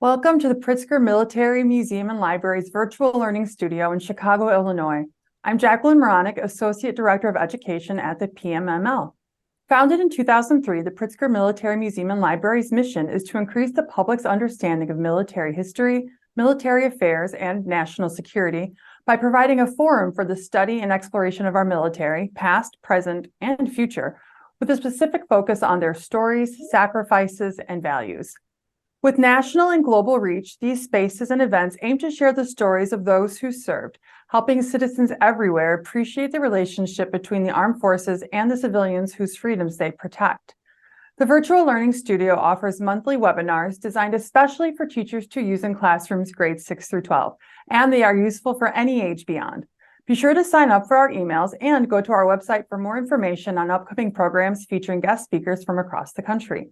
Welcome to the Pritzker Military Museum and Library's virtual learning studio in Chicago, Illinois. I'm Jacqueline Moronic, Associate Director of Education at the PMML. Founded in 2003, the Pritzker Military Museum and Library's mission is to increase the public's understanding of military history, military affairs, and national security by providing a forum for the study and exploration of our military, past, present, and future, with a specific focus on their stories, sacrifices, and values. With national and global reach, these spaces and events aim to share the stories of those who served, helping citizens everywhere appreciate the relationship between the armed forces and the civilians whose freedoms they protect. The virtual learning studio offers monthly webinars designed especially for teachers to use in classrooms grades 6 through 12, and they are useful for any age beyond. Be sure to sign up for our emails and go to our website for more information on upcoming programs featuring guest speakers from across the country.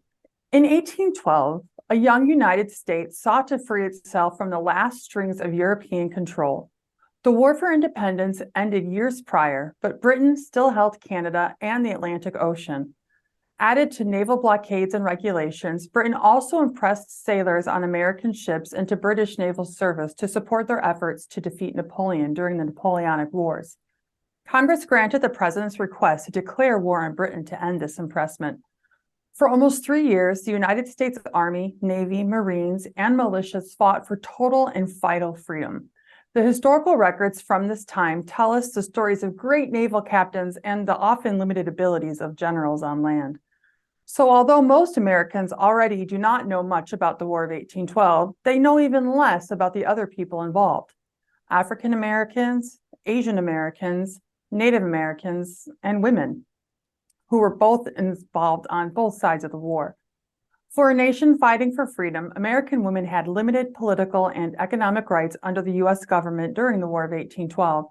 In 1812, a young United States sought to free itself from the last strings of European control. The War for Independence ended years prior, but Britain still held Canada and the Atlantic Ocean. Added to naval blockades and regulations, Britain also impressed sailors on American ships into British naval service to support their efforts to defeat Napoleon during the Napoleonic Wars. Congress granted the president's request to declare war on Britain to end this impressment. For almost 3 years, the United States Army, Navy, Marines, and militias fought for total and vital freedom. The historical records from this time tell us the stories of great naval captains and the often limited abilities of generals on land. So although most Americans already do not know much about the War of 1812, they know even less about the other people involved: African Americans, Asian Americans, Native Americans, and women, who were both involved on both sides of the war. For a nation fighting for freedom, American women had limited political and economic rights under the U.S. government during the War of 1812.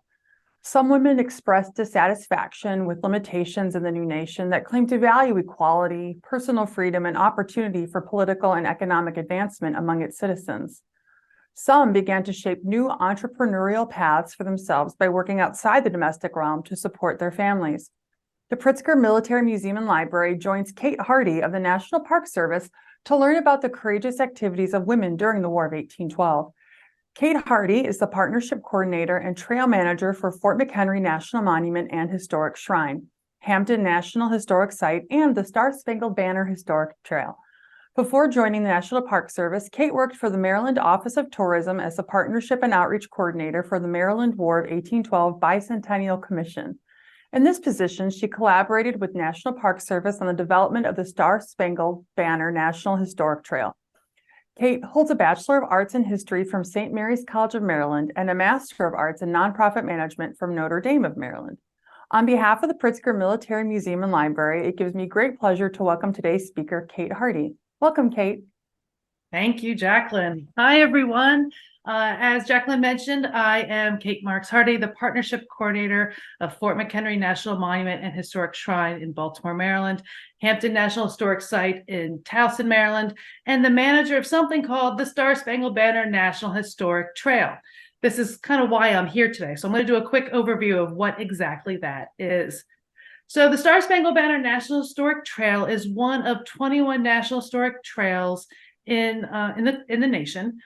Some women expressed dissatisfaction with limitations in the new nation that claimed to value equality, personal freedom, and opportunity for political and economic advancement among its citizens. Some began to shape new entrepreneurial paths for themselves by working outside the domestic realm to support their families. The Pritzker Military Museum and Library joins Kate Hardy of the National Park Service to learn about the courageous activities of women during the War of 1812. Kate Hardy is the Partnership Coordinator and Trail Manager for Fort McHenry National Monument and Historic Shrine, Hampton National Historic Site, and the Star-Spangled Banner Historic Trail. Before joining the National Park Service, Kate worked for the Maryland Office of Tourism as the Partnership and Outreach Coordinator for the Maryland War of 1812 Bicentennial Commission. In this position, she collaborated with National Park Service on the development of the Star-Spangled Banner National Historic Trail. Kate holds a Bachelor of Arts in History from St. Mary's College of Maryland and a Master of Arts in Nonprofit Management from Notre Dame of Maryland. On behalf of the Pritzker Military Museum and Library, it gives me great pleasure to welcome today's speaker, Kate Hardy. Welcome, Kate. Thank you, Jacqueline. Hi, everyone. As Jacqueline mentioned, I am Kate Marks Hardy, the Partnership Coordinator of Fort McHenry National Monument and Historic Shrine in Baltimore, Maryland, Hampton National Historic Site in Towson, Maryland, and the manager of something called the Star-Spangled Banner National Historic Trail. This is kind of why I'm here today. So I'm going to do a quick overview of what exactly that is. So the Star-Spangled Banner National Historic Trail is one of 21 National Historic Trails in the nation.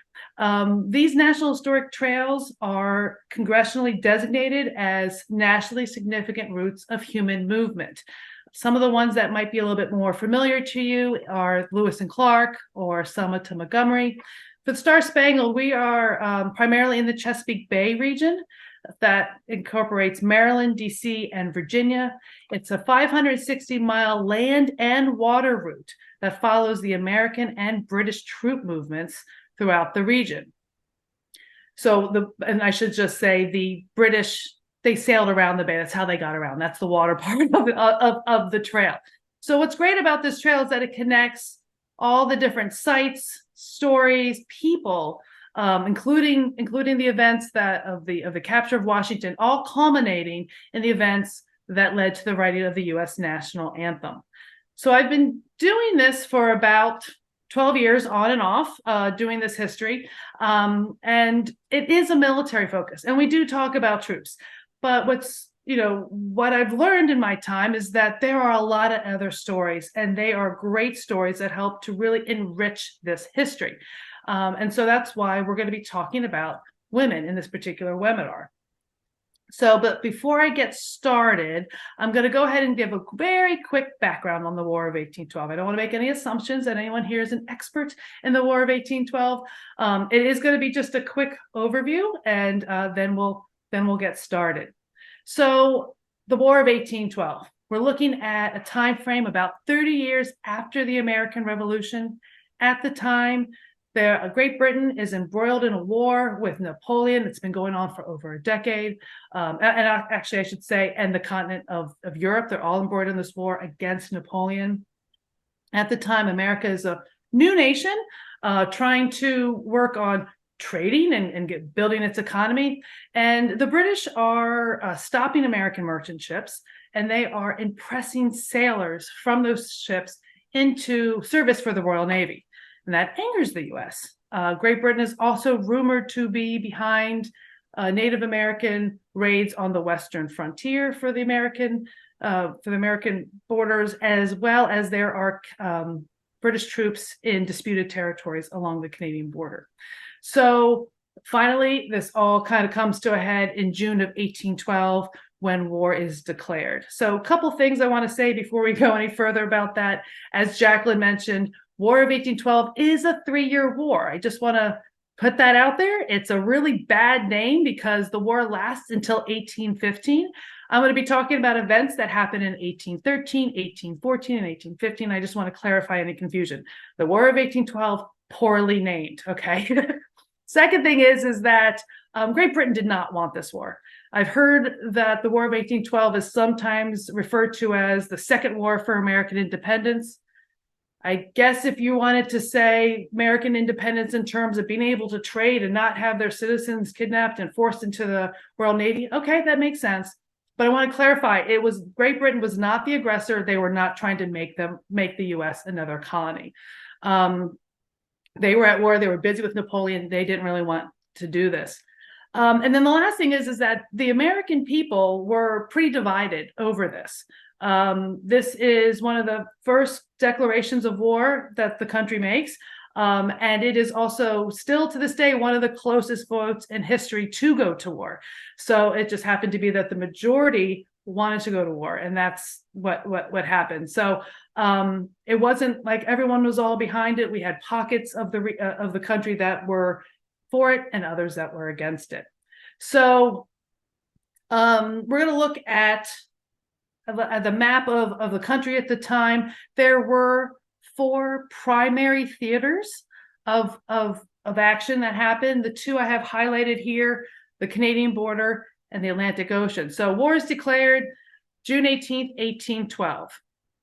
These National Historic Trails are congressionally designated as nationally significant routes of human movement. Some of the ones that might be a little bit more familiar to you are Lewis and Clark or Selma to Montgomery. For the Star-Spangled, we are primarily in the Chesapeake Bay region that incorporates Maryland, DC, and Virginia. It's a 560-mile land and water route that follows the American and British troop movements throughout the region. And I should just say the British, they sailed around the bay. That's how they got around. That's the water part of the trail. So what's great about this trail is that it connects all the different sites, stories, people, including the events of the capture of Washington, all culminating in the events that led to the writing of the U.S. national anthem. So I've been doing this for about 12 years on and off, doing this history, and it is a military focus, and we do talk about troops. But what I've learned in my time is that there are a lot of other stories, and they are great stories that help to really enrich this history. And so that's why we're going to be talking about women in this particular webinar. So, but before I get started, I'm going to go ahead and give a very quick background on the War of 1812. I don't want to make any assumptions that anyone here is an expert in the War of 1812. It is going to be just a quick overview, and then we'll get started. So, the War of 1812. We're looking at a time frame about 30 years after the American Revolution. At the time, Great Britain is embroiled in a war with Napoleon. It's been going on for over a decade. Actually, I should say, and the continent of Europe, they're all embroiled in this war against Napoleon. At the time, America is a new nation trying to work on trading and building its economy. And the British are stopping American merchant ships, and they are impressing sailors from those ships into service for the Royal Navy. And that angers the U.S. Great Britain is also rumored to be behind Native American raids on the western frontier for the American borders, as well as there are British troops in disputed territories along the Canadian border. So finally, this all kind of comes to a head in June of 1812 when war is declared. So a couple things I want to say before we go any further about that. As Jacqueline mentioned, War of 1812 is a 3-year war. I just want to put that out there. It's a really bad name because the war lasts until 1815. I'm going to be talking about events that happened in 1813, 1814, and 1815. I just want to clarify any confusion. The War of 1812, poorly named, okay? Second thing is that Great Britain did not want this war. I've heard that the War of 1812 is sometimes referred to as the Second War for American Independence. I guess if you wanted to say American independence in terms of being able to trade and not have their citizens kidnapped and forced into the Royal Navy, okay, that makes sense. But I want to clarify, Great Britain was not the aggressor. They were not trying to make the U.S. another colony. They were at war. They were busy with Napoleon. They didn't really want to do this. And then the last thing is that the American people were pretty divided over this. This is one of the first declarations of war that the country makes. And it is also still to this day one of the closest votes in history to go to war. So it just happened to be that the majority wanted to go to war, and that's what happened. So it wasn't like everyone was all behind it. We had pockets of the country that were for it and others that were against it. So we're going to look at the map of the country at the time. There were 4 primary theaters of action that happened. The 2 I have highlighted here, the Canadian border and the Atlantic Ocean. So war is declared June 18th, 1812.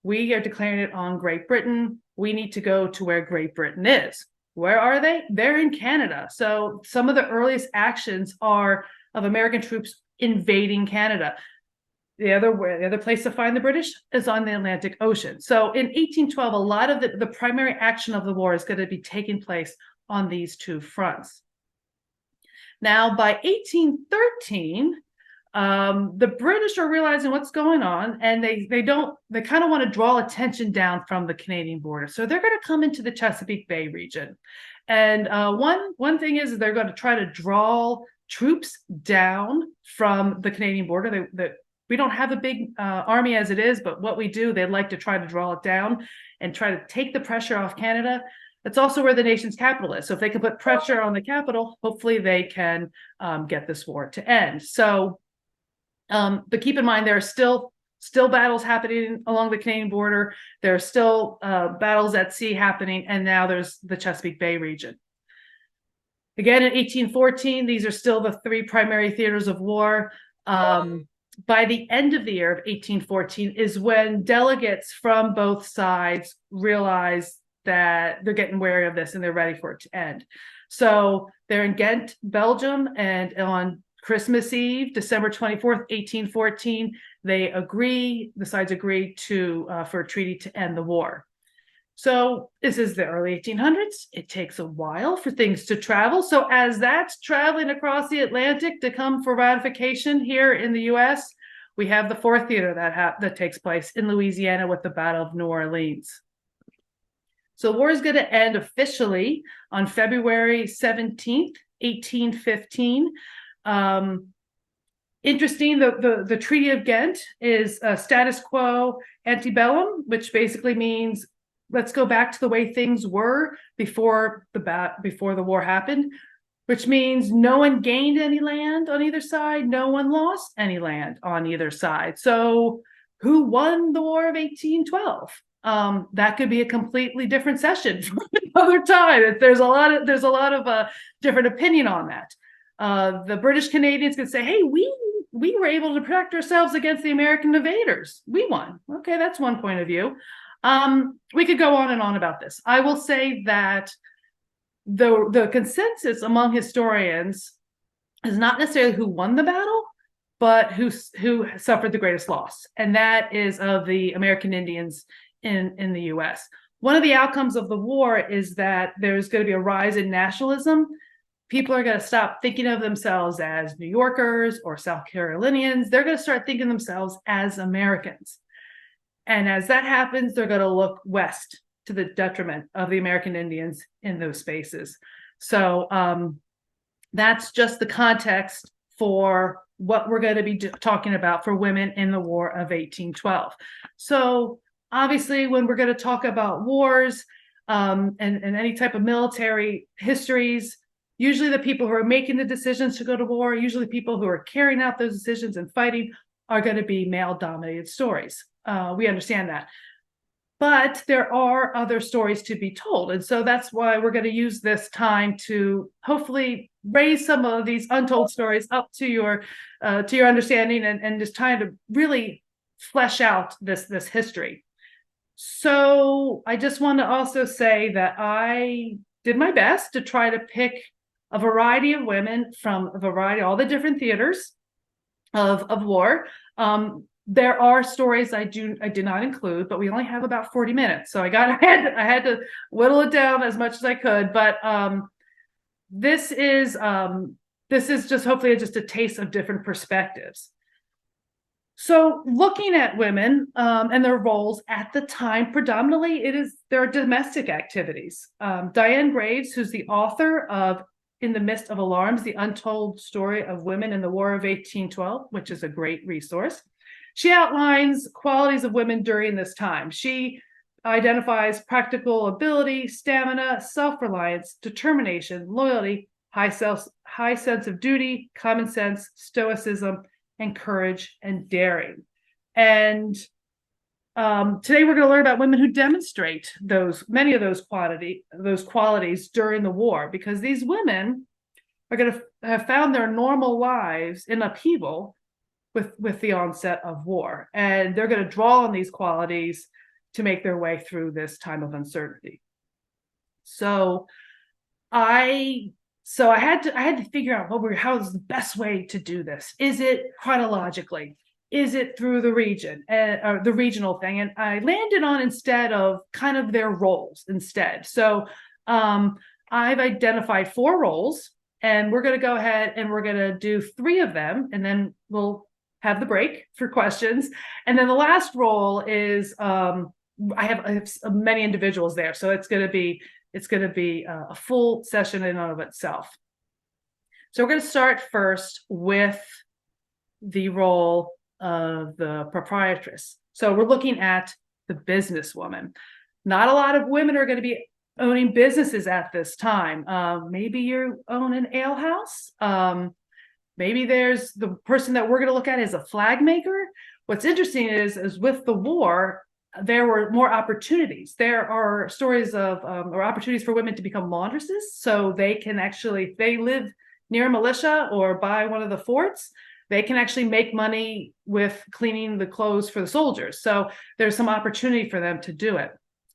We are declaring it on Great Britain. We need to go to where Great Britain is. Where are they? They're in Canada. So some of the earliest actions are of American troops invading Canada. The other place to find the British is on the Atlantic Ocean. So in 1812, a lot of the primary action of the war is going to be taking place on these 2 fronts. Now, by 1813, the British are realizing what's going on, and they kind of want to draw attention down from the Canadian border. So they're going to come into the Chesapeake Bay region. And one thing is they're going to try to draw troops down from the Canadian border. We don't have a big army as it is, but what we do, they'd like to try to draw it down and try to take the pressure off Canada. That's also where the nation's capital is. So if they can put pressure on the capital, hopefully they can get this war to end. So, but keep in mind, there are still battles happening along the Canadian border. There are still battles at sea happening, and now there's the Chesapeake Bay region. Again, in 1814, these are still the 3 primary theaters of war. By the end of the year of 1814 is when delegates from both sides realize that they're getting wary of this and they're ready for it to end. So they're in Ghent, Belgium, and on Christmas Eve, December 24th, 1814, the sides agree for a treaty to end the war. So this is the early 1800s. It takes a while for things to travel. So as that's traveling across the Atlantic to come for ratification here in the U.S., we have the 4th theater that takes place in Louisiana with the Battle of New Orleans. So the war is going to end officially on February 17th, 1815. Interesting, the Treaty of Ghent is status quo antebellum, which basically means let's go back to the way things were before the war happened, which means no one gained any land on either side, no one lost any land on either side. So who won the War of 1812? That could be a completely different session for another time. There's a lot of different opinion on that. The British Canadians could say, hey, we were able to protect ourselves against the American invaders. We won. Okay, that's one point of view. We could go on and on about this. I will say that the consensus among historians is not necessarily who won the battle, but who suffered the greatest loss, and that is of the American Indians in the U.S. One of the outcomes of the war is that there's going to be a rise in nationalism. People are going to stop thinking of themselves as New Yorkers or South Carolinians. They're going to start thinking of themselves as Americans. And as that happens, they're going to look west to the detriment of the American Indians in those spaces. So that's just the context for what we're going to be talking about for women in the War of 1812. So obviously, when we're going to talk about wars and any type of military histories, usually the people who are making the decisions to go to war, usually people who are carrying out those decisions and fighting, are going to be male-dominated stories. We understand that. But there are other stories to be told. And so that's why we're going to use this time to hopefully raise some of these untold stories up to your understanding and just trying to really flesh out this history. So I just want to also say that I did my best to try to pick a variety of women from all the different theaters of war. There are stories I did not include, but we only have about 40 minutes. So I had to whittle it down as much as I could. But this is just hopefully just a taste of different perspectives. So looking at women and their roles at the time, predominantly there are domestic activities. Diane Graves, who's the author of In the Midst of Alarms, The Untold Story of Women in the War of 1812, which is a great resource. She outlines qualities of women during this time. She identifies practical ability, stamina, self-reliance, determination, loyalty, high sense of duty, common sense, stoicism, and courage and daring. And today we're going to learn about women who demonstrate many of those qualities during the war, because these women are going to have found their normal lives in upheaval with the onset of war, and they're going to draw on these qualities to make their way through this time of uncertainty. So I had to figure out how is the best way to do this. Is it chronologically? Is it through the region or the regional thing? And I landed on instead of kind of their roles instead. So I've identified 4 roles, and we're going to go ahead and we're going to do 3 of them, and then we'll have the break for questions. And then the last role is I have many individuals there, so it's going to be a full session in and of itself. So we're going to start first with the role of the proprietress. So we're looking at the businesswoman. Not a lot of women are going to be owning businesses at this time. Maybe you own an ale house. Maybe there's the person that we're going to look at is a flag maker. What's interesting is with the war, there were more opportunities. There are stories of or opportunities for women to become laundresses. So they can actually, if they live near a militia or by one of the forts, they can actually make money with cleaning the clothes for the soldiers. So there's some opportunity for them to do it.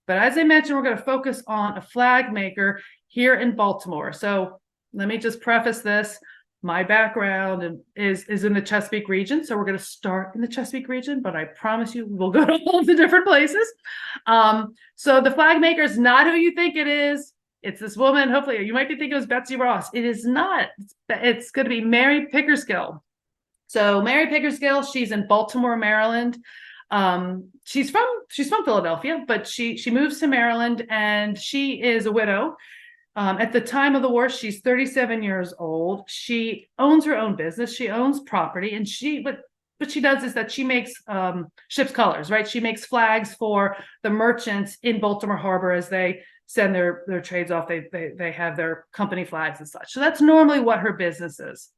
But as I mentioned, we're going to focus on a flag maker here in Baltimore. So let me just preface this. My background is in the Chesapeake region. So we're going to start in the Chesapeake region, but I promise you we'll go to all of the different places. So the flag maker is not who you think it is. It's this woman. Hopefully you might be thinking it was Betsy Ross. It is not. It's going to be Mary Pickersgill. So Mary Pickersgill, she's in Baltimore, Maryland. She's from Philadelphia, but she moves to Maryland, and she is a widow. At the time of the war, she's 37 years old. She owns her own business. She owns property, and what she does is that she makes ship's colors, right? She makes flags for the merchants in Baltimore Harbor as they send their trades off. They have their company flags and such. So that's normally what her business is.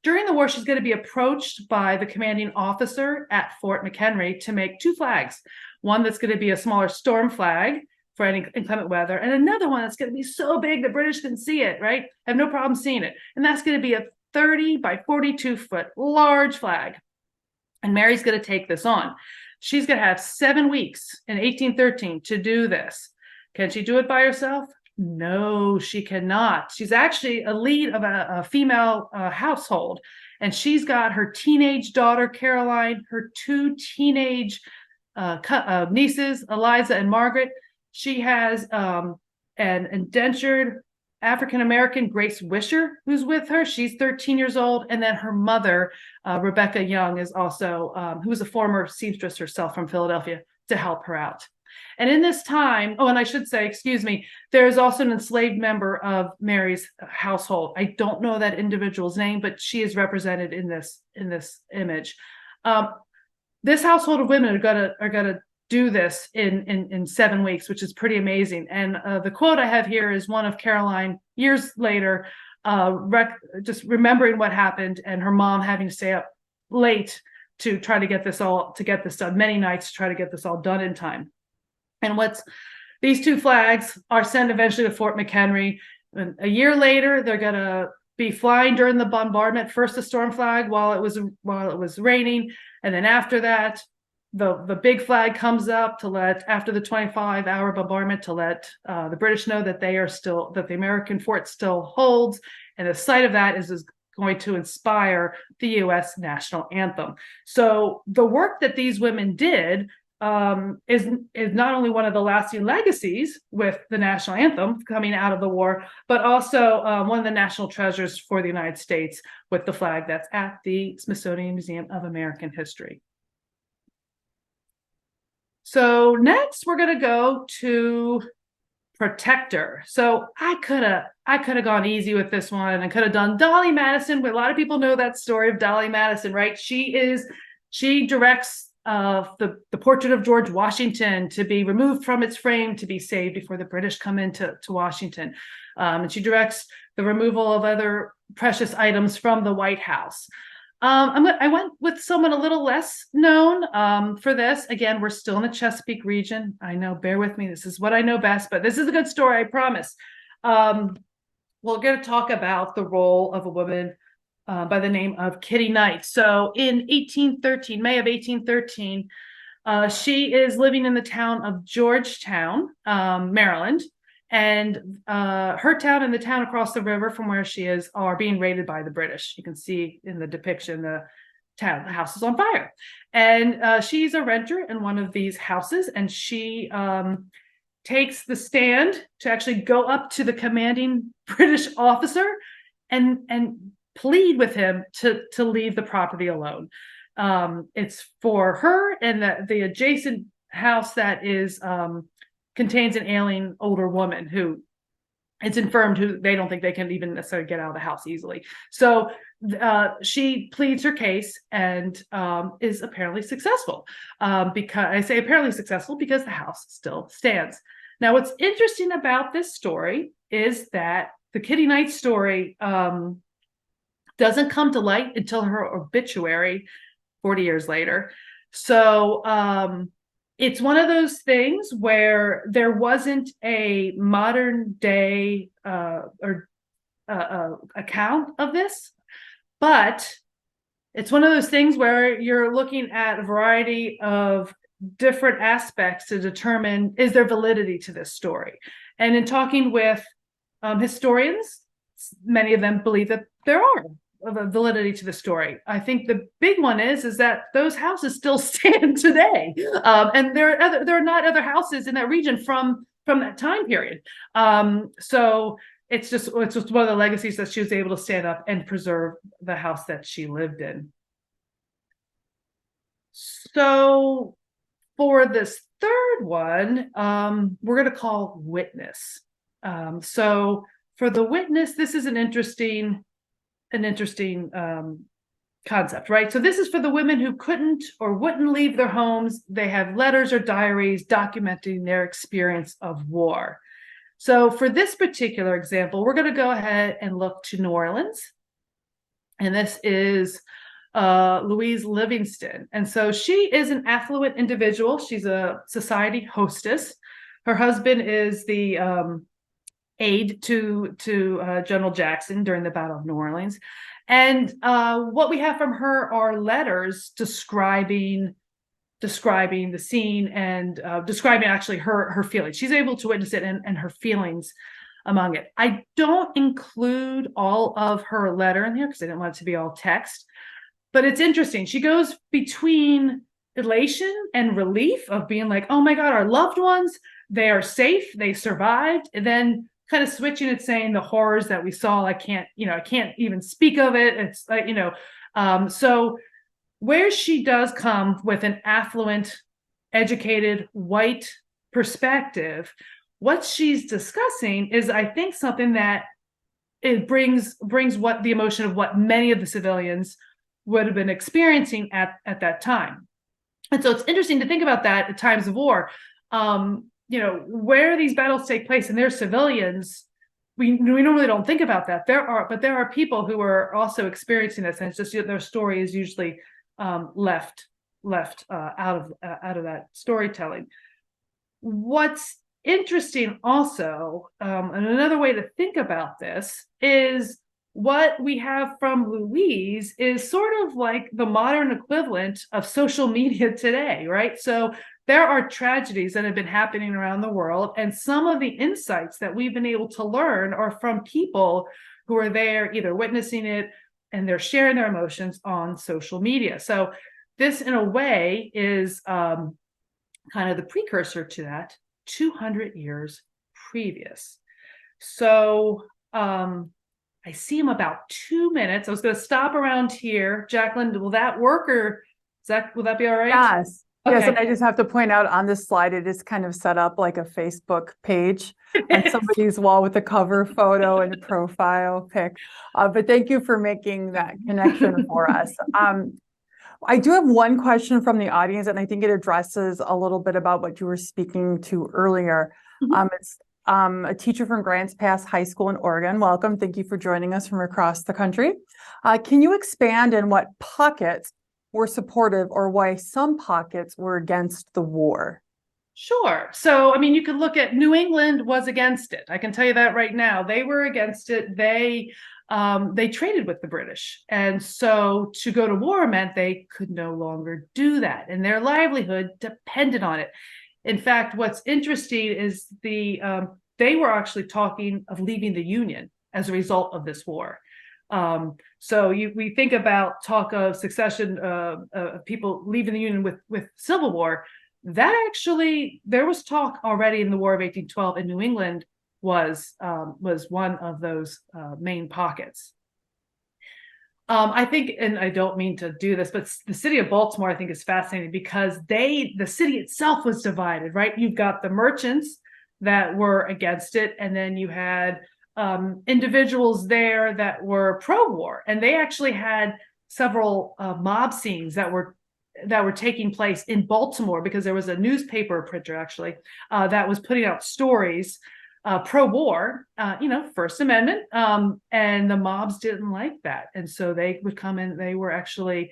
During the war, she's going to be approached by the commanding officer at Fort McHenry to make two flags. One that's going to be a smaller storm flag for any inclement weather, and another one that's going to be so big the British can see it, right? Have no problem seeing it. And that's going to be a 30 by 42 foot large flag. And Mary's going to take this on. She's going to have 7 weeks in 1813 to do this. Can she do it by herself? No, she cannot. She's actually a lead of a female household, and she's got her teenage daughter, Caroline, her 2 teenage nieces, Eliza and Margaret. She has an indentured African-American, Grace Wisher, who's with her. She's 13 years old. And then her mother, Rebecca Young, is also, who was a former seamstress herself from Philadelphia, to help her out. And in this time, and I should say, excuse me, there's also an enslaved member of Mary's household. I don't know that individual's name, but she is represented in this image. This household of women are gonna do this in 7 weeks, which is pretty amazing. And the quote I have here is one of Caroline years later, just remembering what happened and her mom having to stay up late to try to get this done, many nights to try to get this all done in time. And these 2 flags are sent eventually to Fort McHenry. And a year later, they're going to be flying during the bombardment. First, the storm flag while it was raining, and then after that, the big flag comes up to after the 25-hour bombardment, to let the British know that that the American fort still holds. And the sight of that is going to inspire the U.S. national anthem. So the work that these women did is not only one of the lasting legacies with the national anthem coming out of the war, but also one of the national treasures for the United States with the flag that's at the Smithsonian Museum of American History. So next we're going to go to protector. So I could have gone easy with this one and could have done Dolly Madison. A lot of people know that story of Dolly Madison, right? She directs the portrait of George Washington to be removed from its frame to be saved before the British come into Washington. And she directs the removal of other precious items from the White House. I went with someone a little less known for this. Again, we're still in the Chesapeake region. I know, bear with me. This is what I know best, but this is a good story, I promise. We're going to talk about the role of a woman by the name of Kitty Knight. So in May of 1813, she is living in the town of Georgetown, Maryland. And her town and the town across the river from where she is are being raided by the British. You can see in the depiction the house is on fire. And she's a renter in one of these houses, and she takes the stand to actually go up to the commanding British officer and plead with him to leave the property alone. It's for her and the adjacent house that is contains an ailing older woman who it's infirmed, who they don't think they can even necessarily get out of the house easily. So she pleads her case and is apparently successful. Because I say apparently successful because the house still stands. Now, what's interesting about this story is that the Kitty Knight story doesn't come to light until her obituary 40 years later. So it's one of those things where there wasn't a modern day account of this, but it's one of those things where you're looking at a variety of different aspects to determine, is there validity to this story? And in talking with historians, many of them believe that there are validity to the story. I think the big one is that those houses still stand today, and there are not other houses in that region from that time period. So it's just one of the legacies that she was able to stand up and preserve the house that she lived in. So for this third one, we're going to call witness. So for the witness, this is an interesting concept, right? So this is for the women who couldn't or wouldn't leave their homes. They have letters or diaries documenting their experience of war. So for this particular example, we're going to go ahead and look to New Orleans. And this is Louise Livingston. And so she is an affluent individual. She's a society hostess. Her husband is the aide to General Jackson during the Battle of New Orleans. And what we have from her are letters describing the scene and describing actually her feelings. She's able to witness it and her feelings among it. I don't include all of her letter in here because I didn't want it to be all text, but it's interesting. She goes between elation and relief of being like, oh my God, our loved ones, they are safe, they survived, and then kind of switching it, saying the horrors that we saw, I can't even speak of it. It's like, so where she does come with an affluent, educated, white perspective, what she's discussing is, I think, something that it brings what the emotion of what many of the civilians would have been experiencing at that time. And so it's interesting to think about that at times of war. Where these battles take place and there's civilians, we normally don't think about that. There are people who are also experiencing this, and it's just their story is usually left out of that storytelling. What's interesting also, and another way to think about this is what we have from Louise is sort of like the modern equivalent of social media today, right? So there are tragedies that have been happening around the world, and some of the insights that we've been able to learn are from people who are there either witnessing it and they're sharing their emotions on social media. So this, in a way, is kind of the precursor to that, 200 years previous. So I see him about 2 minutes. I was going to stop around here. Jacqueline, will that work, or will that be all right? Yes. Okay. Yes, and I just have to point out on this slide, it is kind of set up like a Facebook page on somebody's wall with a cover photo and a profile pic. But thank you for making that connection for us. I do have one question from the audience, and I think it addresses a little bit about what you were speaking to earlier. It's a teacher from Grants Pass High School in Oregon. Welcome. Thank you for joining us from across the country. Can you expand on what pockets were supportive or why some pockets were against the war? Sure. So, I mean, you could look at New England was against it. I can tell you that right now. They were against it. They traded with the British. And so to go to war meant they could no longer do that. And their livelihood depended on it. In fact, what's interesting is they were actually talking of leaving the Union as a result of this war. So we think about talk of succession, people leaving the Union with Civil War. That actually, there was talk already in the War of 1812 in New England was one of those main pockets. I think, and I don't mean to do this, but the city of Baltimore, I think, is fascinating because the city itself was divided, right? You've got the merchants that were against it, and then you had individuals there that were pro-war, and they actually had several mob scenes that were taking place in Baltimore because there was a newspaper printer actually that was putting out stories pro-war, First Amendment, and the mobs didn't like that, and so they would come in. They were actually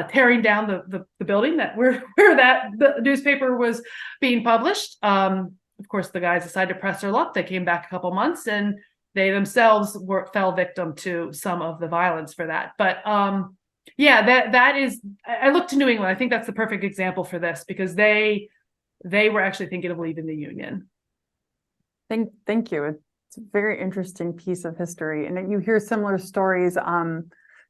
tearing down the building where the newspaper was being published. Of course, the guys decided to press their luck. They came back a couple months, and they themselves fell victim to some of the violence for that. But that is. I look to New England. I think that's the perfect example for this because they were actually thinking of leaving the Union. Thank you. It's a very interesting piece of history. And you hear similar stories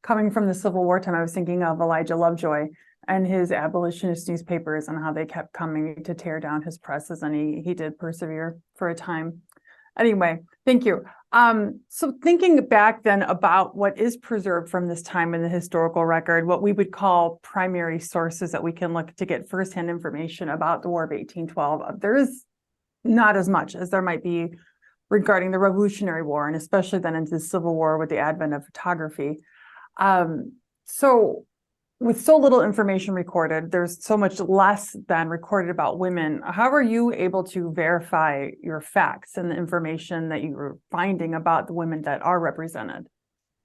coming from the Civil War time. I was thinking of Elijah Lovejoy and his abolitionist newspapers and how they kept coming to tear down his presses, and he did persevere for a time. Anyway, Thank you. So thinking back then about what is preserved from this time in the historical record, what we would call primary sources that we can look to get firsthand information about the War of 1812, there is not as much as there might be regarding the Revolutionary War, and especially then into the Civil War with the advent of photography. So with so little information recorded, there's so much less than recorded about women. How are you able to verify your facts and the information that you're finding about the women that are represented?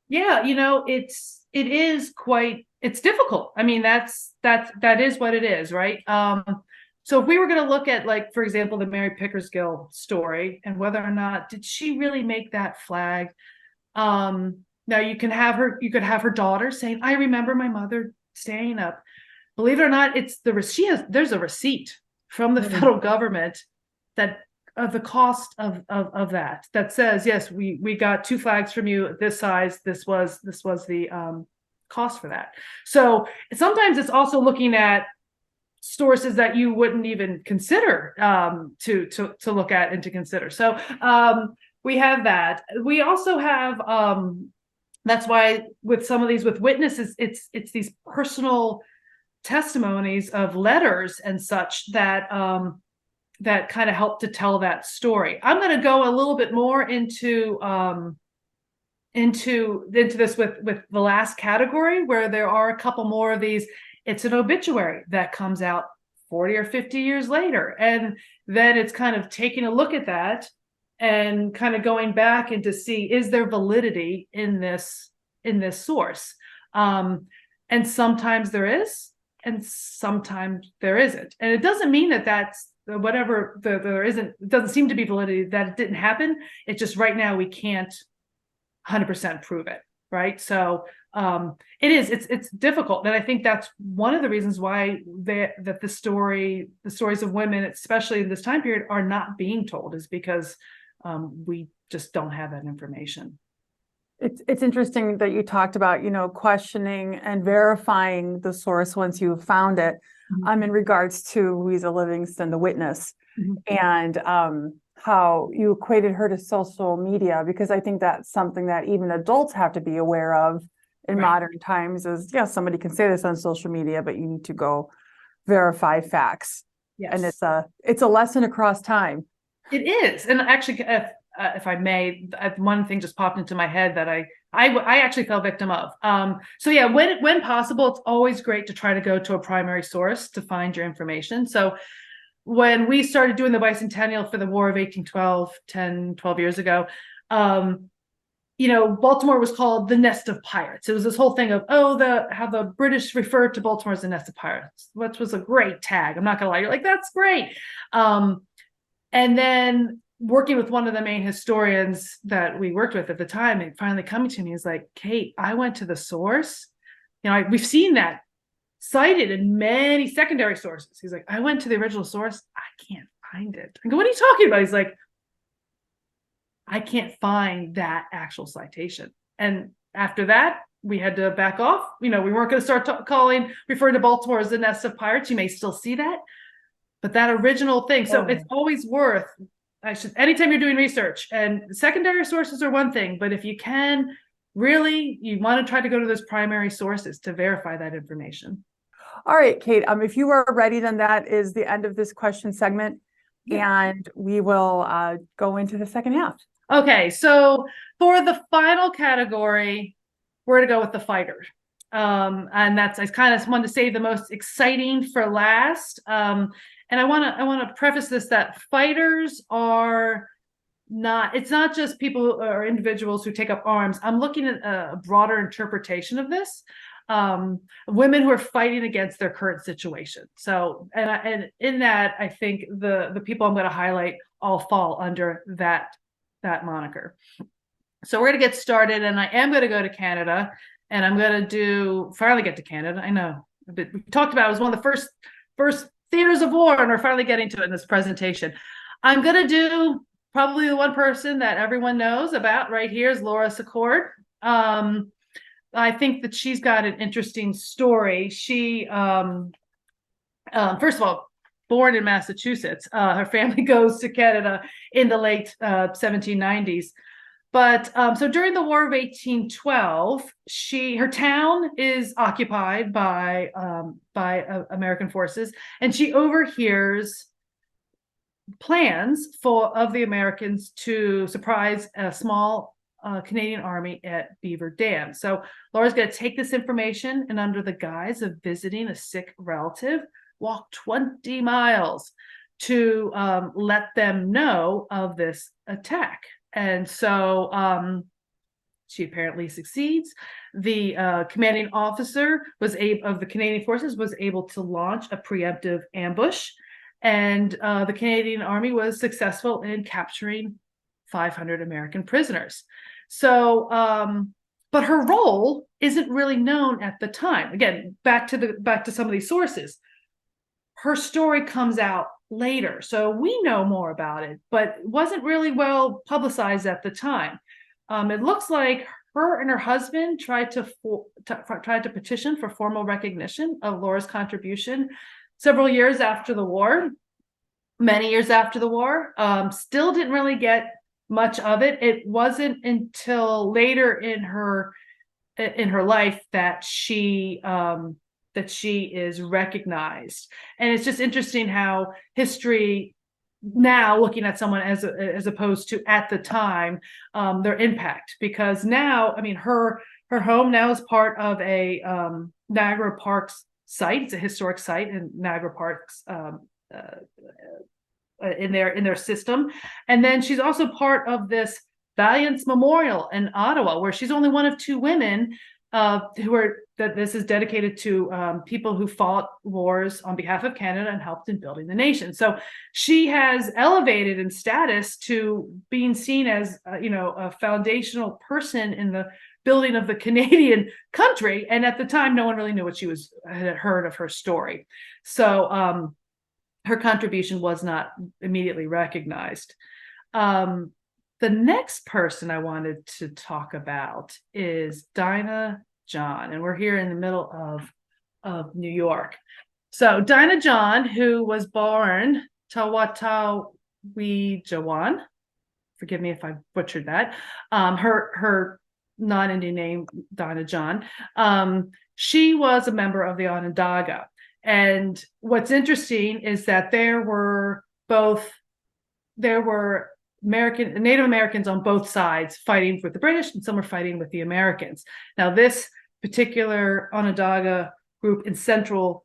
Yeah, it's difficult. I mean, that is what it is, right? So if we were going to look at, like, for example, the Mary Pickersgill story and whether or not did she really make that flag? Now you could have her daughter saying, "I remember my mother staying up." Believe it or not, there's a receipt from the federal government that of the cost of that says, yes, we got 2 flags from you this size. This was the cost for that. So sometimes it's also looking at sources that you wouldn't even consider to look at and to consider. So we have that. We also have that's why with some of these with witnesses, it's these personal testimonies of letters and such that that kind of help to tell that story. I'm going to go a little bit more into this with the last category, where there are a couple more of these. It's an obituary that comes out 40 or 50 years later, and then it's kind of taking a look at that and kind of going back and to see, is there validity in this source? And sometimes there is, and sometimes there isn't. And it doesn't mean that that's whatever there isn't, it doesn't seem to be validity, that it didn't happen. It's just right now we can't 100% prove it, right? So it's difficult, and I think that's one of the reasons why the stories of women, especially in this time period, are not being told, is because we just don't have that information. It's interesting that you talked about, questioning and verifying the source once you've found it, in regards to Louisa Livingston, the witness, and how you equated her to social media, because I think that's something that even adults have to be aware of in modern times. Is, yeah, somebody can say this on social media, but you need to go verify facts. Yes. And it's a lesson across time. It is. And actually, if I may, one thing just popped into my head that I actually fell victim of. So yeah, when possible, it's always great to try to go to a primary source to find your information. So when we started doing the bicentennial for the War of 1812, 12 years ago, Baltimore was called the nest of pirates. It was this whole thing of, how the British referred to Baltimore as the nest of pirates, which was a great tag. I'm not gonna lie, you're like, that's great. And then working with one of the main historians that we worked with at the time, and finally coming to me is like, "Kate, I went to the source. We've seen that cited in many secondary sources." He's like, "I went to the original source. I can't find it." I go, "What are you talking about?" He's like, "I can't find that actual citation." And after that, we had to back off. We weren't going to start referring to Baltimore as the nest of pirates. You may still see that, but that original thing. So it's always worth, anytime you're doing research, and secondary sources are one thing, but if you can, really, you want to try to go to those primary sources to verify that information. All right, Kate, if you are ready, then that is the end of this question segment, and we will go into the second half. Okay, so for the final category, we're going to go with the fighters. And I kind of wanted to save the most exciting for last. And I want to preface this that fighters are not, it's not just people or individuals who take up arms. I'm looking at a broader interpretation of this. Women who are fighting against their current situation. So, and in that, I think the people I'm going to highlight all fall under that moniker. So we're going to get started, and I am going to go to Canada, and I'm going to finally get to Canada. I know we talked about it was one of the first theaters of war, and we're finally getting to it in this presentation. I'm going to do probably the one person that everyone knows about right here is Laura Secord. I think that she's got an interesting story. She, first of all, born in Massachusetts. Her family goes to Canada in the late 1790s. But so during the War of 1812, her town is occupied by American forces, and she overhears plans of the Americans to surprise a small Canadian army at Beaver Dam. So Laura's going to take this information and, under the guise of visiting a sick relative, walk 20 miles to let them know of this attack. And so she apparently succeeds. The commanding officer of the Canadian forces was able to launch a preemptive ambush, and the Canadian Army was successful in capturing 500 American prisoners. So, but her role isn't really known at the time. Again, back to some of these sources. Her story comes out later, so we know more about it, but it wasn't really well publicized at the time. It looks like her and her husband tried to petition for formal recognition of Laura's contribution several years after the war, many years after the war. Still didn't really get much of it. It wasn't until later in her life that she is recognized. And it's just interesting how history now, looking at someone as opposed to at the time, their impact, because now, I mean, her home now is part of a Niagara Parks site. It's a historic site in Niagara Parks in their system. And then she's also part of this Valiance Memorial in Ottawa, where she's only one of two women that this is dedicated to people who fought wars on behalf of Canada and helped in building the nation. So she has elevated in status to being seen as a foundational person in the building of the Canadian country. And at the time, no one really knew what had heard of her story. So her contribution was not immediately recognized. The next person I wanted to talk about is Dinah John, and we're here in the middle of New York. So Dinah John, who was born Tawatawijawan, forgive me if I butchered that, her non-Indian name, Dinah John, she was a member of the Onondaga. And what's interesting is that there were Native Americans on both sides fighting with the British, and some were fighting with the Americans. Now, this particular Onondaga group in central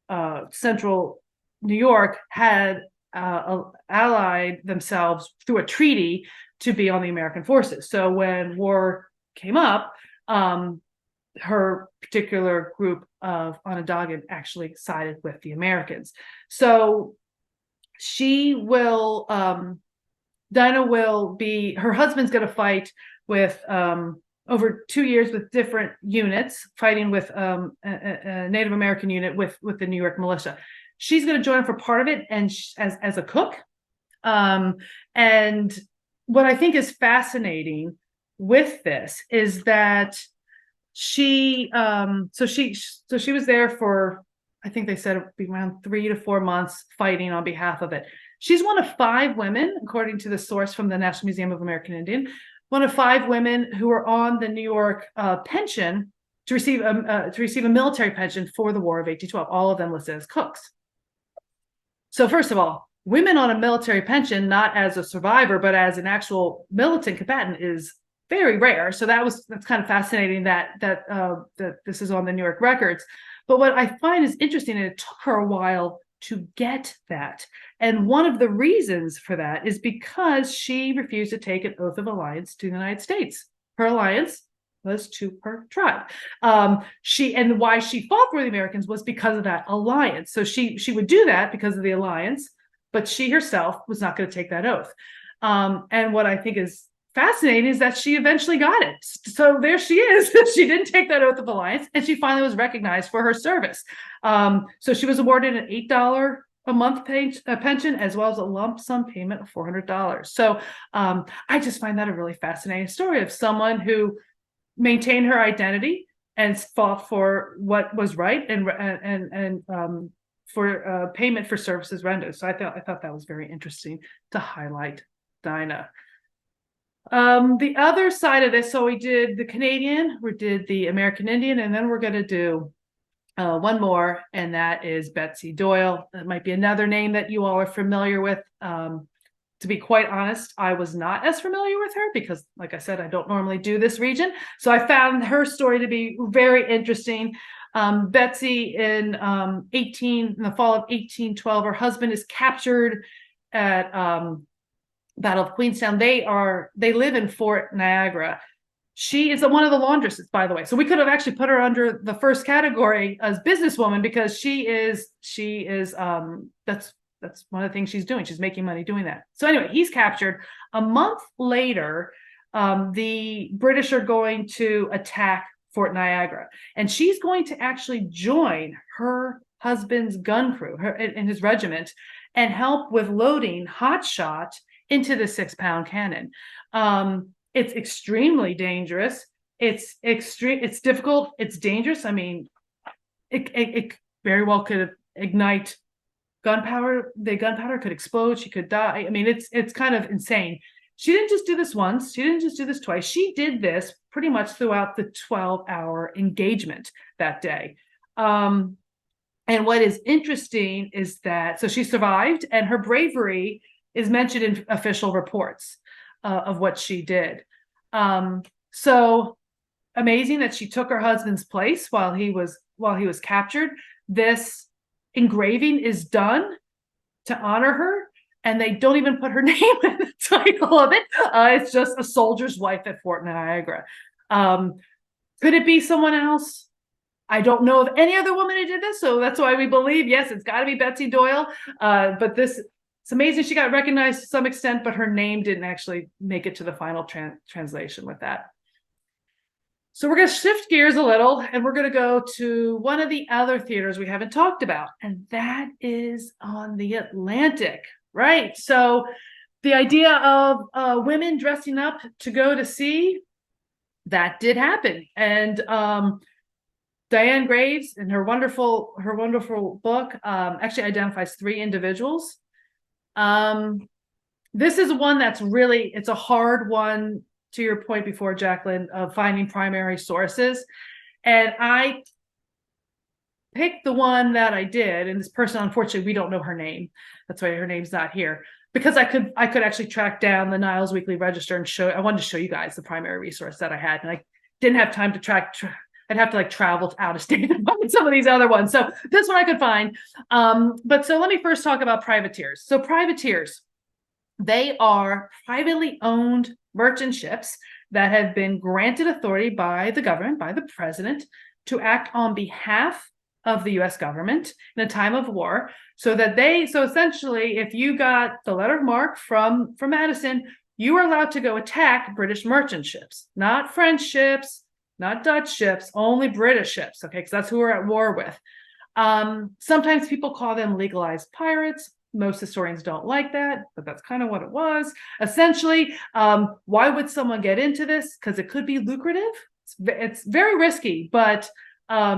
New York had allied themselves through a treaty to be on the American forces. So when war came up, her particular group of Onondaga actually sided with the Americans. So Dinah will be, her husband's going to fight with over 2 years with different units, fighting with a Native American unit with the New York militia. She's going to join for part of it, and as a cook. And what I think is fascinating with this is that she was there for, I think they said it would be around 3 to 4 months fighting on behalf of it. She's one of 5 women, according to the source from the National Museum of American Indian, one of 5 women who were on the New York pension to receive a military pension for the War of 1812. All of them listed as cooks. So first of all, women on a military pension, not as a survivor, but as an actual militant combatant, is very rare. So that's kind of fascinating that this is on the New York records. But what I find is interesting, and it took her a while to get that. And one of the reasons for that is because she refused to take an oath of alliance to the United States. Her alliance was to her tribe. And why she fought for the Americans was because of that alliance. So she would do that because of the alliance, but she herself was not going to take that oath. And what I think is fascinating is that she eventually got it. So there she is. She didn't take that oath of alliance, and she finally was recognized for her service. So she was awarded an $8 a month pension, as well as a lump sum payment of $400. So I just find that a really fascinating story of someone who maintained her identity and fought for what was right and for payment for services rendered. So I thought that was very interesting to highlight, Dinah. The other side of this, so we did the Canadian, we did the American Indian, and then we're going to do one more, and that is Betsy Doyle. That might be another name that you all are familiar with. To be quite honest, I was not as familiar with her because, like I said, I don't normally do this region. So I found her story to be very interesting. Betsy in the fall of 1812, her husband is captured at Battle of Queenstown. They live in Fort Niagara. She is one of the laundresses, by the way. So we could have actually put her under the first category as businesswoman because she is that's one of the things she's doing. She's making money doing that. So anyway, he's captured. A month later, the British are going to attack Fort Niagara, and she's going to actually join her husband's gun crew in his regiment and help with loading hot shot into the 6-pound cannon. It's extremely dangerous. It's difficult. It's dangerous. I mean, it very well could ignite gunpowder. The gunpowder could explode. She could die. I mean, it's kind of insane. She didn't just do this once. She didn't just do this twice. She did this pretty much throughout the 12-hour engagement that day. And what is interesting is that, so she survived, and her bravery is mentioned in official reports of what she did. So amazing that she took her husband's place while he was captured. This engraving is done to honor her, and they don't even put her name in the title of it. It's just a soldier's wife at Fort Niagara. Could it be someone else? I don't know of any other woman who did this, so that's why we believe, yes, it's got to be Betsy Doyle. But it's amazing she got recognized to some extent, but her name didn't actually make it to the final translation with that. So we're going to shift gears a little, and we're going to go to one of the other theaters we haven't talked about, and that is on the Atlantic, right? So the idea of women dressing up to go to sea, that did happen. And Diane Graves, in her wonderful book, actually identifies 3 individuals. This is one that's really, it's a hard one, to your point before, Jacqueline, of finding primary sources. And I picked the one that I did, and this person, unfortunately, we don't know her name. That's why her name's not here. Because I could actually track down the Niles Weekly Register and I wanted to show you guys the primary resource that I had. And I didn't have time to track. I'd have to like travel out of state to find some of these other ones. So this one I could find. But so let me first talk about privateers. So privateers, they are privately owned merchant ships that have been granted authority by the government, by the president, to act on behalf of the U.S. government in a time of war. So essentially, if you got the letter of marque from Madison, you were allowed to go attack British merchant ships, not French ships, not Dutch ships, only British ships, okay, because that's who we're at war with. Sometimes people call them legalized pirates. Most historians don't like that, but that's kind of what it was. Essentially, why would someone get into this? Because it could be lucrative. It's very risky, but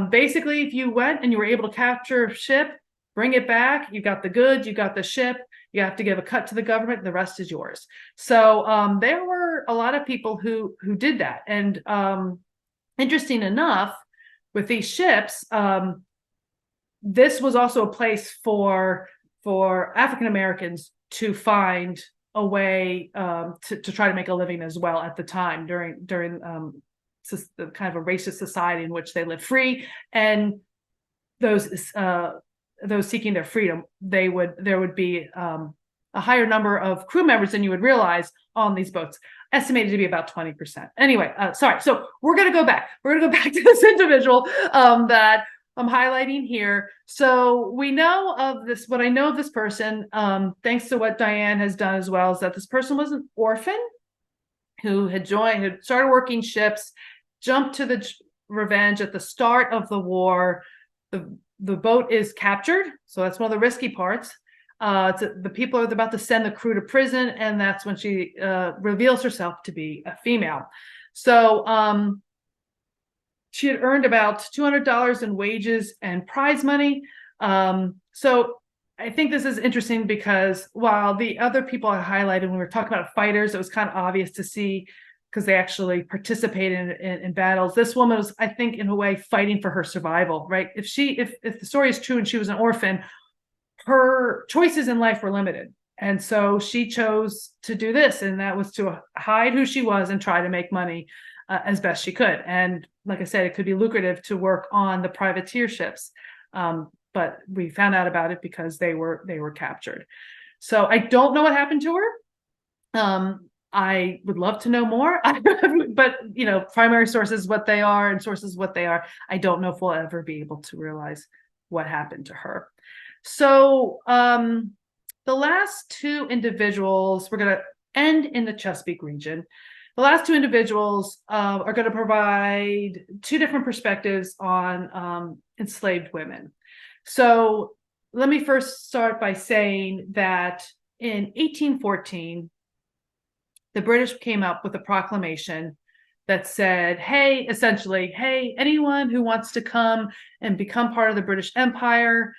basically, if you went and you were able to capture a ship, bring it back, you got the goods, you got the ship, you have to give a cut to the government, the rest is yours. So there were a lot of people who did that. And interesting enough, with these ships, this was also a place for African Americans to find a way to try to make a living as well at the time during the kind of a racist society in which they lived free, and those seeking their freedom, there would be a higher number of crew members than you would realize on these boats, estimated to be about 20%. Anyway, sorry. So we're going to go back. We're going to go back to this individual that I'm highlighting here. So we know of this, what I know of this person, thanks to what Diane has done as well, is that this person was an orphan who had started working ships, jumped to the Revenge at the start of the war. The boat is captured, so that's one of the risky parts. The people are about to send the crew to prison, and that's when she reveals herself to be a female. So she had earned about $200 in wages and prize money. So I think this is interesting because while the other people I highlighted when we were talking about fighters, it was kind of obvious to see because they actually participated in battles. This woman was, I think, in a way, fighting for her survival, right? If the story is true and she was an orphan, her choices in life were limited. And so she chose to do this, and that was to hide who she was and try to make money as best she could. And like I said, it could be lucrative to work on the privateer ships. But we found out about it because they were captured. So I don't know what happened to her. I would love to know more, but primary sources what they are and sources what they are. I don't know if we'll ever be able to realize what happened to her. So the last two individuals, we're going to end in the Chesapeake region. The last two individuals are going to provide two different perspectives on enslaved women. So let me first start by saying that in 1814, the British came up with a proclamation that said, hey, essentially, hey, anyone who wants to come and become part of the British Empire,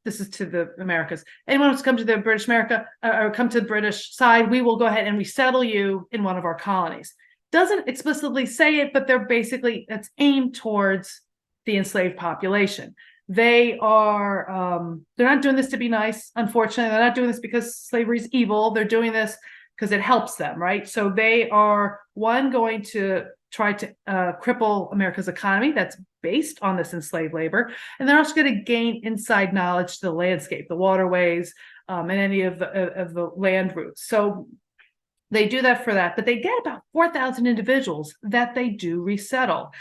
this is to the Americas, anyone who wants to come to the British America or come to the British side, we will go ahead and resettle you in one of our colonies. Doesn't explicitly say it, but it's aimed towards the enslaved population. They're not doing this to be nice, unfortunately. They're not doing this because slavery is evil. They're doing this because it helps them, right? So they are, one, going to try to cripple America's economy that's based on this enslaved labor. And they're also going to gain inside knowledge to the landscape, the waterways, and any of the land routes. So they do that for that, but they get about 4,000 individuals that they do resettle.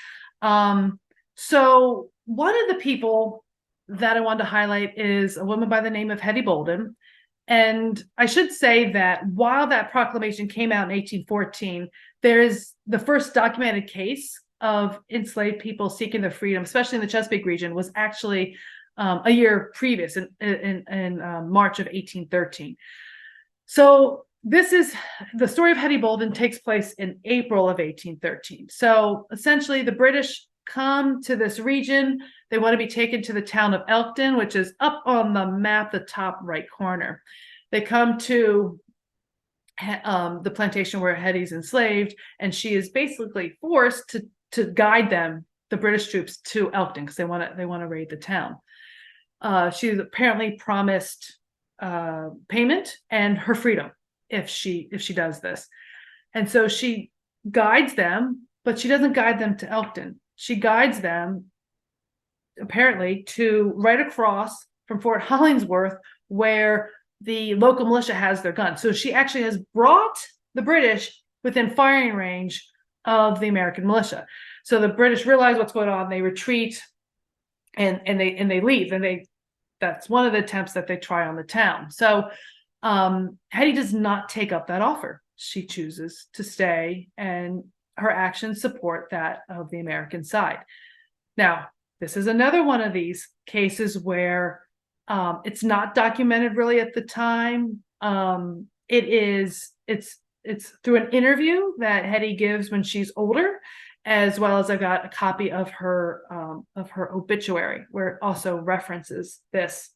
So one of the people that I wanted to highlight is a woman by the name of Hetty Bolden. And I should say that while that proclamation came out in 1814, there is the first documented case of enslaved people seeking their freedom, especially in the Chesapeake region, was actually a year previous in March of 1813. So this is the story of Hetty Bolden takes place in April of 1813. So essentially the British come to this region. They want to be taken to the town of Elkton, which is up on the map, the top right corner. They come to the plantation where Hetty's enslaved, and she is basically forced to guide them, the British troops, to Elkton because they want to raid the town. She's apparently promised payment and her freedom if she does this, and so she guides them, but she doesn't guide them to Elkton. She guides them apparently to right across from Fort Hollingsworth, where the local militia has their guns. So she actually has brought the British within firing range of the American militia. So the British realize what's going on, they retreat, and they leave, and that's one of the attempts that they try on the town. So Hetty does not take up that offer. She chooses to stay, and her actions support that of the American side. Now, this is another one of these cases where it's not documented really at the time. It's through an interview that Hetty gives when she's older, as well as I've got a copy of her obituary where it also references this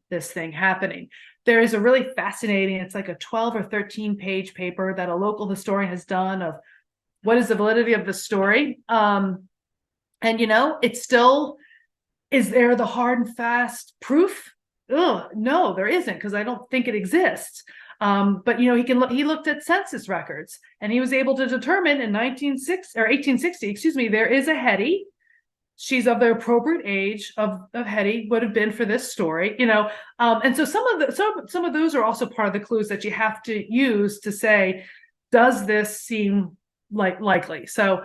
thing happening. There is a really fascinating, it's like a 12 or 13 page paper that a local historian has done of what is the validity of the story. And it still, is there the hard and fast proof? No, there isn't, because I don't think it exists. But he looked at census records, and he was able to determine in 1860, there is a Hetty. She's of the appropriate age of Hetty would have been for this story, and so some of those are also part of the clues that you have to use to say, does this seem likely? So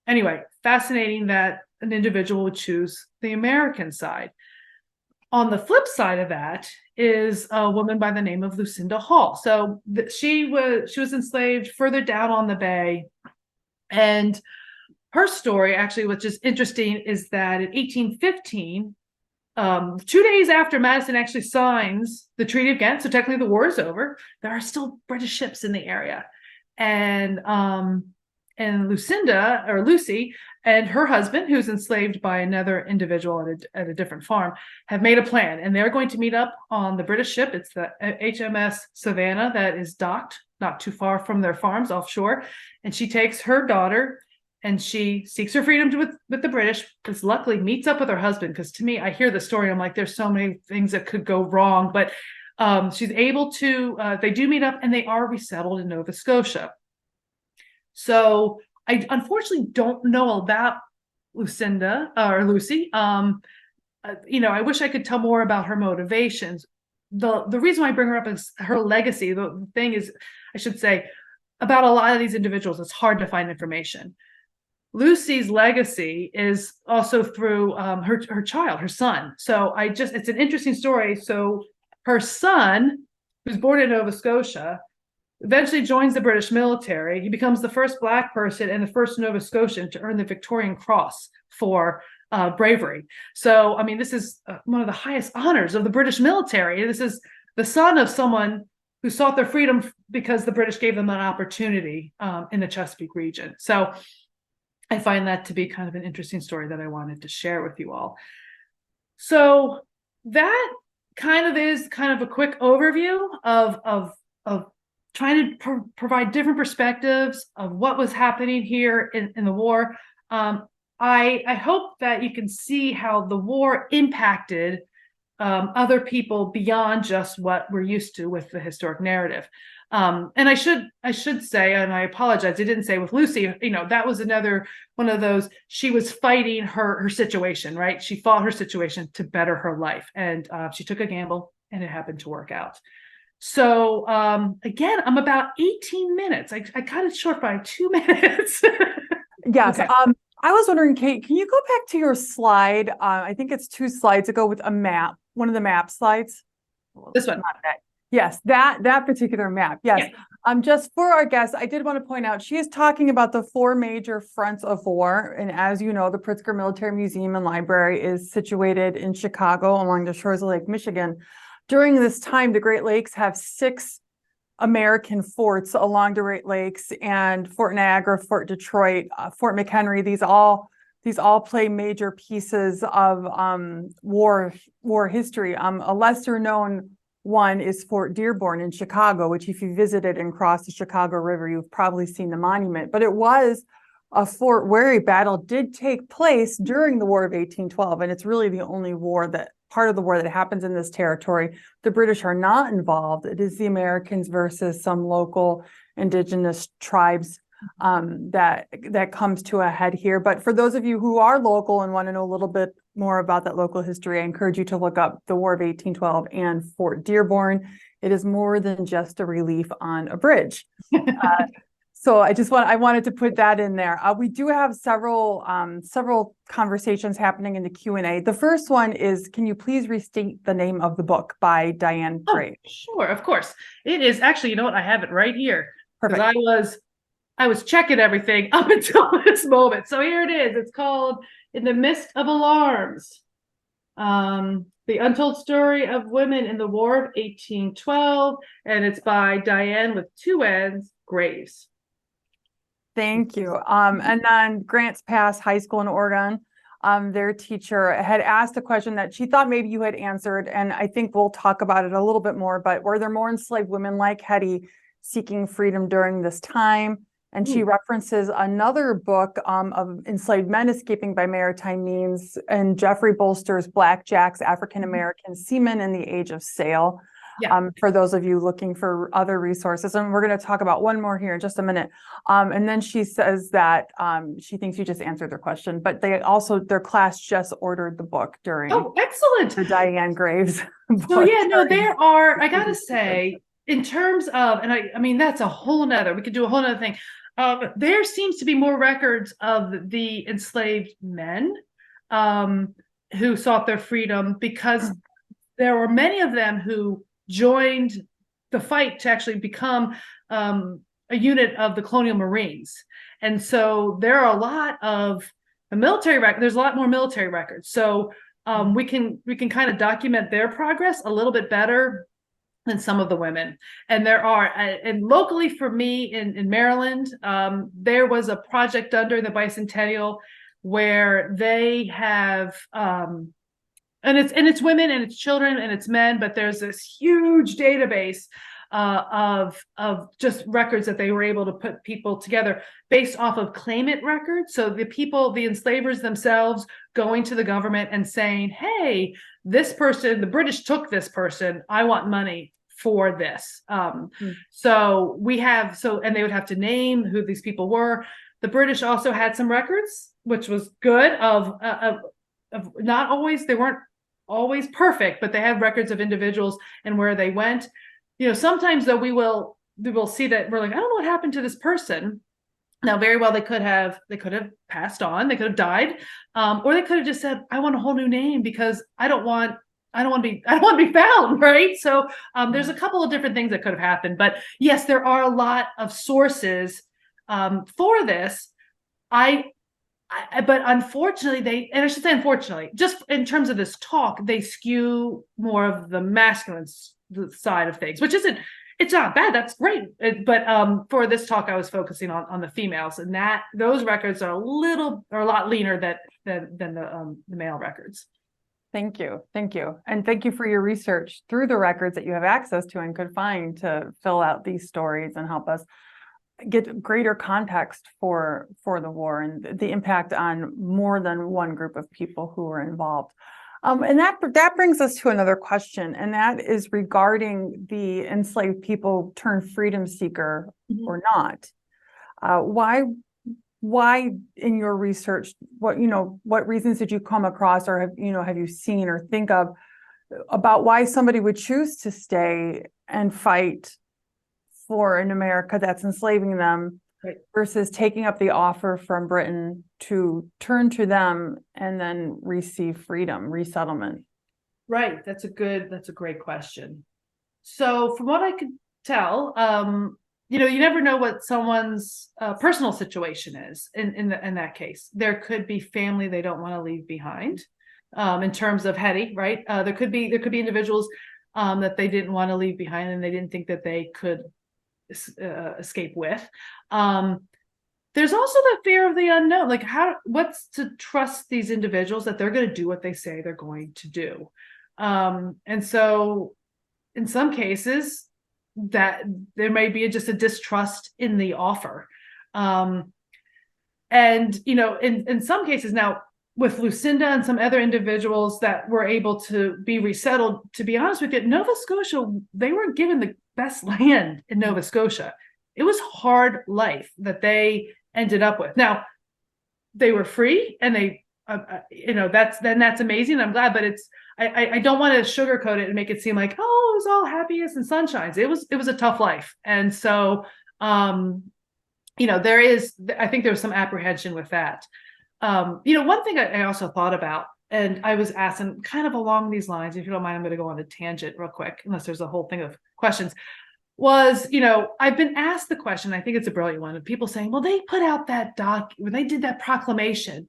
anyway, fascinating that an individual would choose the American side. On the flip side of that is a woman by the name of Lucinda Hall. So she was enslaved further down on the bay, and her story, actually, which is interesting, is that in 1815, 2 days after Madison actually signs the Treaty of Ghent, so technically the war is over, there are still British ships in the area. And and Lucinda, or Lucy, and her husband, who's enslaved by another individual at a different farm, have made a plan, and they're going to meet up on the British ship. It's the HMS Savannah that is docked not too far from their farms offshore. And she takes her daughter and she seeks her freedom with the British, because luckily meets up with her husband. Because to me, I hear the story, I'm like, there's so many things that could go wrong. But she's able to, they do meet up and they are resettled in Nova Scotia. So I unfortunately don't know about Lucinda or Lucy. I wish I could tell more about her motivations. The reason why I bring her up is her legacy. The thing is, I should say, about a lot of these individuals, it's hard to find information. Lucy's legacy is also through her child, her son. So it's an interesting story. So her son, who's born in Nova Scotia, eventually joins the British military. He becomes the first Black person and the first Nova Scotian to earn the Victorian Cross for bravery. So, I mean, this is one of the highest honors of the British military. This is the son of someone who sought their freedom because the British gave them an opportunity in the Chesapeake region. So I find that to be kind of an interesting story that I wanted to share with you all. So that kind of is kind of a quick overview of trying to provide different perspectives of what was happening here in the war. I hope that you can see how the war impacted other people beyond just what we're used to with the historic narrative. And I should say, and I apologize, I didn't say with Lucy, that was another one of those, she was fighting her situation, right? She fought her situation to better her life. And she took a gamble and it happened to work out. So again, I'm about 18 minutes. I cut it short by 2 minutes. Yes. Okay. I was wondering, Kate, can you go back to your slide? I think it's 2 slides ago with a map, one of the map slides. This one. Yes, that particular map. Yes. Yeah. Just for our guests, I did want to point out, she is talking about the 4 major fronts of war. And as you know, the Pritzker Military Museum and Library is situated in Chicago along the shores of Lake Michigan. During this time, the Great Lakes have 6 American forts along the Great Lakes, and Fort Niagara, Fort Detroit, Fort McHenry. These all play major pieces of war history. A lesser known one is Fort Dearborn in Chicago, which if you visited and crossed the Chicago River, you've probably seen the monument. But it was a fort where a battle did take place during the War of 1812, and it's really the only part of the war that happens in this territory. The British are not involved. It is the Americans versus some local indigenous tribes that comes to a head here. But for those of you who are local and want to know a little bit more about that local history, I encourage you to look up the War of 1812 and Fort Dearborn. It is more than just a relief on a bridge. So I wanted to put that in there. We do have several conversations happening in the Q&A. The first one is, can you please restate the name of the book by Diane Gray? Sure, of course. It is actually, you know what? I have it right here. Perfect. I was checking everything up until this moment. So here it is. It's called In the Midst of Alarms. The Untold Story of Women in the War of 1812. And it's by Diane with 2 N's, Graves. Thank you. And then Grants Pass High School in Oregon, their teacher had asked a question that she thought maybe you had answered, and I think we'll talk about it a little bit more, but were there more enslaved women like Hetty seeking freedom during this time? And she references another book of enslaved men escaping by maritime means, and Jeffrey Bolster's Black Jack's African-American Seamen in the Age of Sail. Yeah. For those of you looking for other resources. And we're going to talk about one more here in just a minute. And then she says that she thinks you just answered their question, but their class just ordered the book during excellent. The Diane Graves book. So yeah, no, there are, I got to say, in terms of, and I mean, that's a whole nother, we could do a whole nother thing. There seems to be more records of the enslaved men who sought their freedom, because there were many of them who joined the fight to actually become a unit of the Colonial Marines. And so there are a lot of military records. There's a lot more military records. So we can kind of document their progress a little bit better than some of the women. And there are, and locally for me in Maryland, there was a project done during the bicentennial where they have, and it's women and it's children and it's men, but there's this huge database of just records that they were able to put people together based off of claimant records. So the enslavers themselves going to the government and saying, hey, this person, the British took this person, I want money for this. So and they would have to name who these people were. The British also had some records, which was good of not always, they weren't always perfect, but they had records of individuals and where they went. Sometimes though we will see that we're like, I don't know what happened to this person. Now, very well, they could have passed on, they could have died, or they could have just said, I want a whole new name because I don't want to be found, right? So there's a couple of different things that could have happened, but yes, there are a lot of sources for this. But unfortunately, and I should say unfortunately, just in terms of this talk, they skew more of the masculine side of things, which it's not bad. That's great. But for this talk, I was focusing on the females, and those records are a lot leaner than the male records. Thank you. And thank you for your research through the records that you have access to and could find to fill out these stories and help us get greater context for the war and the impact on more than one group of people who were involved. And that brings us to another question, and that is regarding the enslaved people turned freedom seeker or not. Why in your research, what reasons did you come across or have you seen or think of about why somebody would choose to stay and fight for an America that's enslaving them, right, versus taking up the offer from Britain to turn to them and then receive freedom, resettlement? Right. That's a great question. So from what I could tell, you never know what someone's personal situation is in that case. There could be family they don't want to leave behind, in terms of Hetty, right? There could be individuals that they didn't want to leave behind and they didn't think that they could escape with. There's also the fear of the unknown, like what's to trust these individuals that they're going to do what they say they're going to do. And so in some cases that there may be just a distrust in the offer. And in some cases now with Lucinda and some other individuals that were able to be resettled, to be honest with you, Nova Scotia, they weren't given the best land in Nova Scotia. It was hard life that they ended up with. Now, they were free and they, that's amazing. I'm glad, but I don't want to sugarcoat it and make it seem like, oh, it was all happiness and sunshines. It was a tough life. And so, I think there was some apprehension with that. One thing I also thought about, and I was asked, and kind of along these lines, if you don't mind, I'm going to go on a tangent real quick, unless there's a whole thing of questions, was, I've been asked the question, I think it's a brilliant one, of people saying, well, they put out that when they did that proclamation,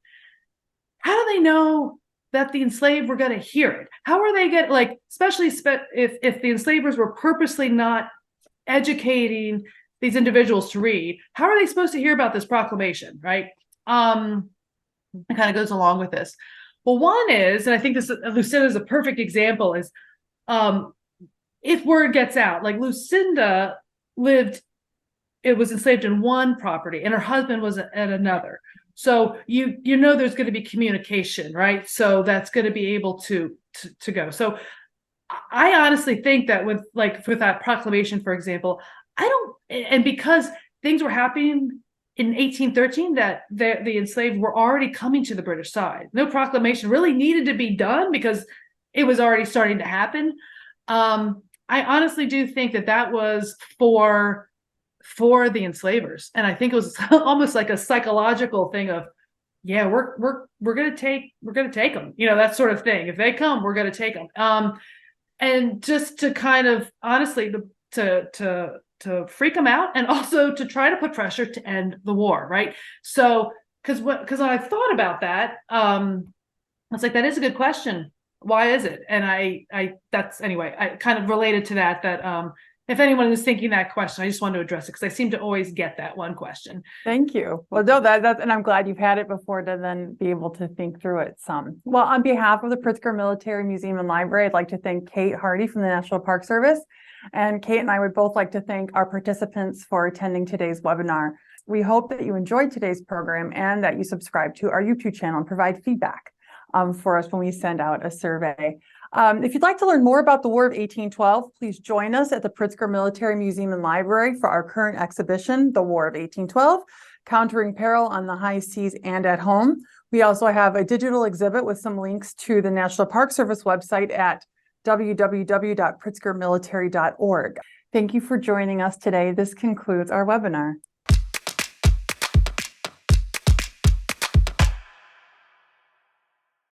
how do they know that the enslaved were going to hear it? How are they going especially if the enslavers were purposely not educating these individuals to read, how are they supposed to hear about this proclamation, right? It kind of goes along with this. Well, one is, and I think Lucinda is a perfect example, is if word gets out, like Lucinda was enslaved in one property and her husband was at another. So there's going to be communication, right? So that's going to be able to go. So I honestly think that with that proclamation, for example, and because things were happening in 1813, that the enslaved were already coming to the British side. No proclamation really needed to be done because it was already starting to happen. I honestly do think that was for the enslavers, and I think it was almost like a psychological thing of, yeah, we're gonna take them, that sort of thing. If they come, we're gonna take them. And just to kind of honestly to freak them out, and also to try to put pressure to end the war, right? So, because when I thought about that, I was like, that is a good question. why is it? And that's anyway, I kind of related to that, if anyone is thinking that question, I just wanted to address it because I seem to always get that one question. Thank you. Well, no, that's, and I'm glad you've had it before to then be able to think through it some. Well, on behalf of the Pritzker Military Museum and Library, I'd like to thank Kate Hardy from the National Park Service. And Kate and I would both like to thank our participants for attending today's webinar. We hope that you enjoyed today's program and that you subscribe to our YouTube channel and provide feedback for us when we send out a survey. If you'd like to learn more about the War of 1812, please join us at the Pritzker Military Museum and Library for our current exhibition, The War of 1812, Countering Peril on the High Seas and at Home. We also have a digital exhibit with some links to the National Park Service website at www.pritzkermilitary.org. Thank you for joining us today. This concludes our webinar.